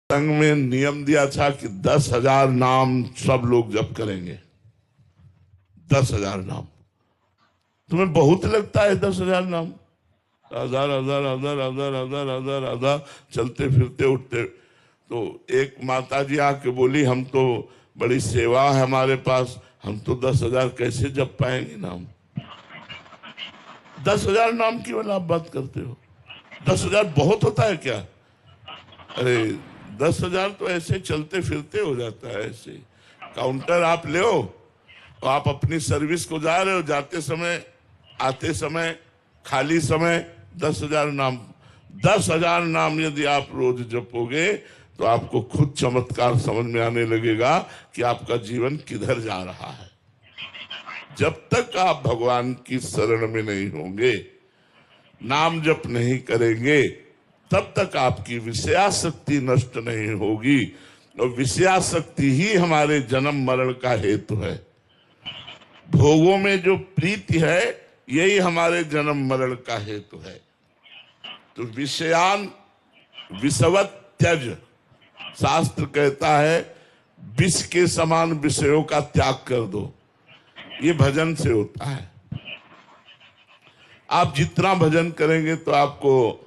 संघ में नियम दिया था कि 10,000 नाम सब लोग जप करेंगे। 10,000 नाम तुम्हें बहुत लगता है? 10,000 नाम, हजार हजार हजार हजार हजार हजार हजार चलते फिरते उठते। तो एक माता जी आके बोली, हम तो बड़ी सेवा है हमारे पास, हम तो 10,000 कैसे जप पाएंगे नाम? 10,000 नाम की वाला आप बात करते हो? 10,000 बहुत होता है क्या? अरे 10,000 तो ऐसे चलते फिरते हो जाता है। ऐसे काउंटर आप ले हो तो आप अपनी सर्विस को जा रहे हो, जाते समय आते समय खाली समय 10,000 नाम। 10,000 नाम यदि आप रोज जपोगे तो आपको खुद चमत्कार समझ में आने लगेगा कि आपका जीवन किधर जा रहा है। जब तक आप भगवान की शरण में नहीं होंगे, नाम जप नहीं करेंगे, तब तक आपकी विषयाशक्ति नष्ट नहीं होगी। और विषयाशक्ति ही हमारे जन्म मरण का हेतु है। भोगों में जो प्रीति है यही हमारे जन्म मरण का हेतु है। तो विषयान विषवत त्यज, शास्त्र कहता है विष के समान विषयों का त्याग कर दो। ये भजन से होता है। आप जितना भजन करेंगे तो आपको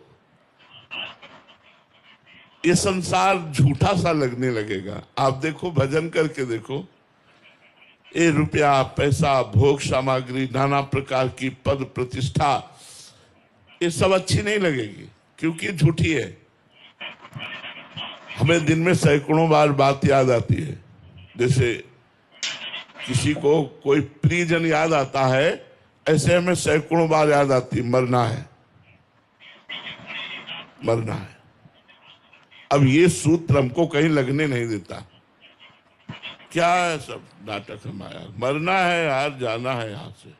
ये संसार झूठा सा लगने लगेगा। आप देखो, भजन करके देखो, ये रुपया पैसा भोग सामग्री नाना प्रकार की पद प्रतिष्ठा ये सब अच्छी नहीं लगेगी, क्योंकि झूठी है। हमें दिन में सैकड़ों बार बात याद आती है। जैसे किसी को कोई प्रियजन याद आता है, ऐसे हमें सैकड़ों बार याद आती, मरना है मरना है। अब ये सूत्र हमको कहीं लगने नहीं देता। क्या है सब नाटक हमारा? मरना है यार, जाना है, यहां से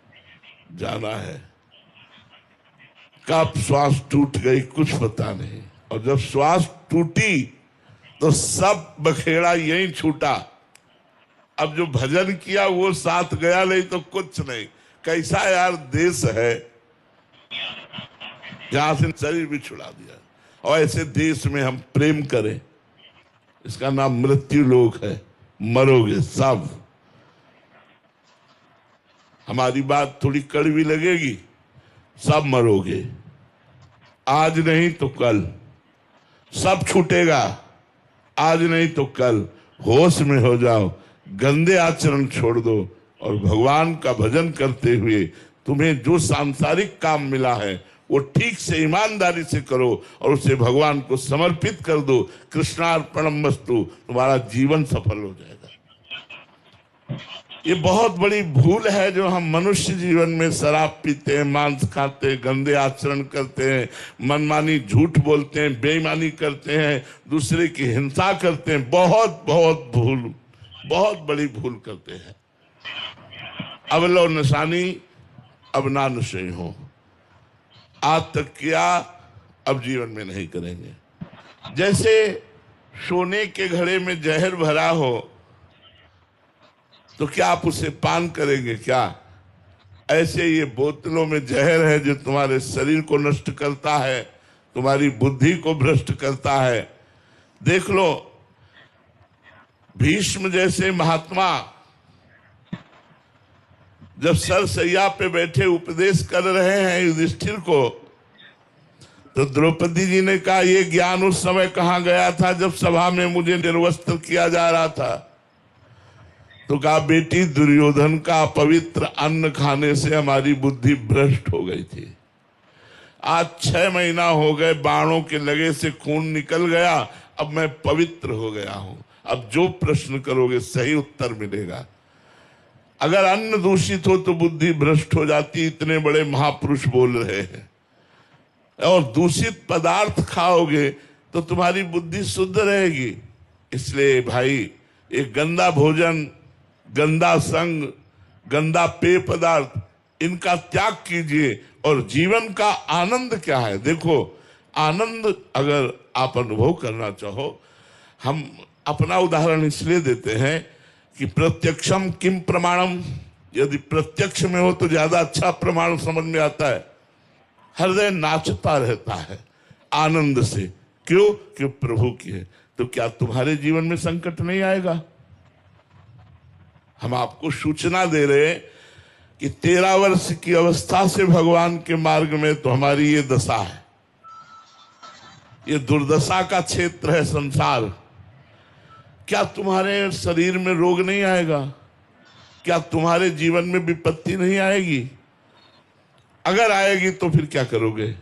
जाना है। कब श्वास टूट गई कुछ पता नहीं, और जब श्वास टूटी तो सब बखेड़ा यहीं छूटा। अब जो भजन किया वो साथ गया नहीं तो कुछ नहीं। कैसा यार देश है जहां से शरीर भी छुड़ा दिया। और ऐसे देश में हम प्रेम करें, इसका नाम मृत्यु लोक है। मरोगे सब। हमारी बात थोड़ी कड़वी लगेगी, सब मरोगे। आज नहीं तो कल सब छूटेगा। आज नहीं तो कल होश में हो जाओ, गंदे आचरण छोड़ दो और भगवान का भजन करते हुए तुम्हें जो सांसारिक काम मिला है वो ठीक से ईमानदारी से करो और उसे भगवान को समर्पित कर दो। कृष्णार्पणमस्तु, तुम्हारा जीवन सफल हो जाएगा। ये बहुत बड़ी भूल है जो हम मनुष्य जीवन में शराब पीते हैं, मांस खाते हैं, गंदे आचरण करते हैं, मनमानी झूठ बोलते हैं, बेईमानी करते हैं, दूसरे की हिंसा करते हैं। बहुत बहुत भूल, बहुत बड़ी भूल करते हैं। अब लो निशानी, अब ना नशे हो। आज तक किया, अब जीवन में नहीं करेंगे। जैसे सोने के घड़े में जहर भरा हो तो क्या आप उसे पान करेंगे क्या? ऐसे ये बोतलों में जहर है जो तुम्हारे शरीर को नष्ट करता है, तुम्हारी बुद्धि को भ्रष्ट करता है। देख लो, भीष्म जैसे महात्मा जब सरसैया पे बैठे उपदेश कर रहे हैं युधिष्ठिर को, तो द्रौपदी जी ने कहा ये ज्ञान उस समय कहाँ गया था जब सभा में मुझे निर्वस्त्र किया जा रहा था? तो कहा बेटी, दुर्योधन का पवित्र अन्न खाने से हमारी बुद्धि भ्रष्ट हो गई थी। आज 6 महीना हो गए, बाणों के लगे से खून निकल गया, अब मैं पवित्र हो गया हूं। अब जो प्रश्न करोगे सही उत्तर मिलेगा। अगर अन्न दूषित हो तो बुद्धि भ्रष्ट हो जाती, इतने बड़े महापुरुष बोल रहे हैं। और दूषित पदार्थ खाओगे तो तुम्हारी बुद्धि शुद्ध रहेगी। इसलिए भाई, एक गंदा भोजन, गंदा संग, गंदा पेय पदार्थ, इनका त्याग कीजिए। और जीवन का आनंद क्या है? देखो, आनंद अगर आप अनुभव करना चाहो, हम अपना उदाहरण इसलिए देते हैं कि प्रत्यक्षम किम प्रमाणम। यदि प्रत्यक्ष में हो तो ज्यादा अच्छा प्रमाण समझ में आता है। हृदय नाचता रहता है आनंद से। क्यों? क्यों? प्रभु की है। तो क्या तुम्हारे जीवन में संकट नहीं आएगा? हम आपको सूचना दे रहे कि 13 वर्ष की अवस्था से भगवान के मार्ग में तो हमारी ये दशा है। ये दुर्दशा का क्षेत्र है संसार। क्या तुम्हारे शरीर में रोग नहीं आएगा? क्या तुम्हारे जीवन में विपत्ति नहीं आएगी? अगर आएगी तो फिर क्या करोगे?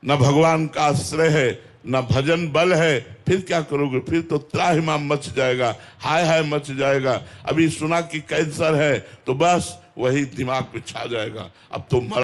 न भगवान का आश्रय है, न भजन बल है, फिर क्या करोगे? फिर तो त्राहिमाम मच जाएगा, हाय हाय मच जाएगा। अभी सुना कि कैंसर है तो बस वही दिमाग पे छा जाएगा, अब तो मर